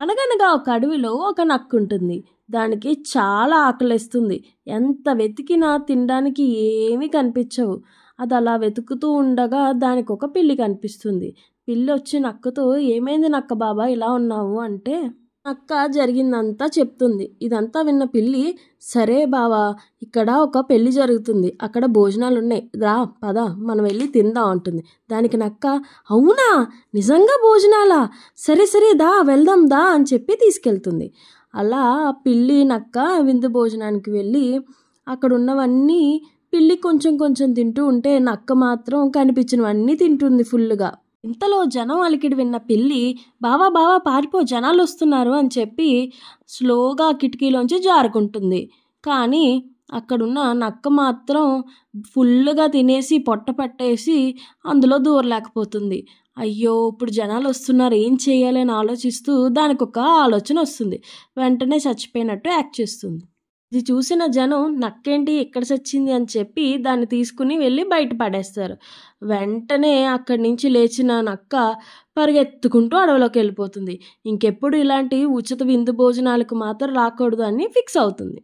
అనగనగా ఒక అడవిలో ఒక నక్క ఉంటుంది. దానికి చాలా ఆకలేస్తుంది. ఎంత వెతికినా తినడానికి ఏమీ కనిపించవు. అది అలా వెతుకుతూ ఉండగా దానికి ఒక పిల్లి కనిపిస్తుంది. పిల్లి వచ్చి నక్కతో, "ఏమైంది నక్క బాబా ఇలా ఉన్నావు?" అంటే నక్క జరిగిందంతా చెప్తుంది. ఇదంతా విన్న పిల్లి, "సరే బావా, ఇక్కడ ఒక పెళ్లి జరుగుతుంది, అక్కడ భోజనాలు ఉన్నాయి, రా పద మనం వెళ్ళి తిందాం" అంటుంది. దానికి నక్క, "అవునా, నిజంగా భోజనాలా? సరే సరే దా వెళ్దాం దా" అని చెప్పి తీసుకెళ్తుంది. అలా పిల్లి నక్క విందు భోజనానికి వెళ్ళి అక్కడ ఉన్నవన్నీ పిల్లి కొంచెం కొంచెం తింటూ ఉంటే నక్క మాత్రం కనిపించినవన్నీ తింటుంది ఫుల్గా. ఇంతలో జనం అలికిడి విన్న పిల్లి, "బావా బావా పారిపో, జనాలు వస్తున్నారు" అని చెప్పి స్లోగా కిటికీలోంచి జారుకుంటుంది. కానీ అక్కడున్న నక్క మాత్రం ఫుల్గా తినేసి పొట్ట పట్టేసి అందులో దూరలేకపోతుంది. అయ్యో, ఇప్పుడు జనాలు వస్తున్నారు, ఏం చేయాలి అని ఆలోచిస్తూ దానికి ఒక ఆలోచన వస్తుంది. వెంటనే చచ్చిపోయినట్టు యాక్ట్ చేస్తుంది. ఇది చూసిన జనం, "నక్కేంటి ఇక్కడ చచ్చింది" అని చెప్పి దాన్ని తీసుకుని వెళ్ళి బయట పడేస్తారు. వెంటనే అక్కడి నుంచి లేచిన నక్క పరిగెత్తుకుంటూ అడవిలోకి వెళ్ళిపోతుంది. ఇంకెప్పుడు ఇలాంటి ఉచిత విందు భోజనాలకు మాత్రం రాకూడదు అని ఫిక్స్ అవుతుంది.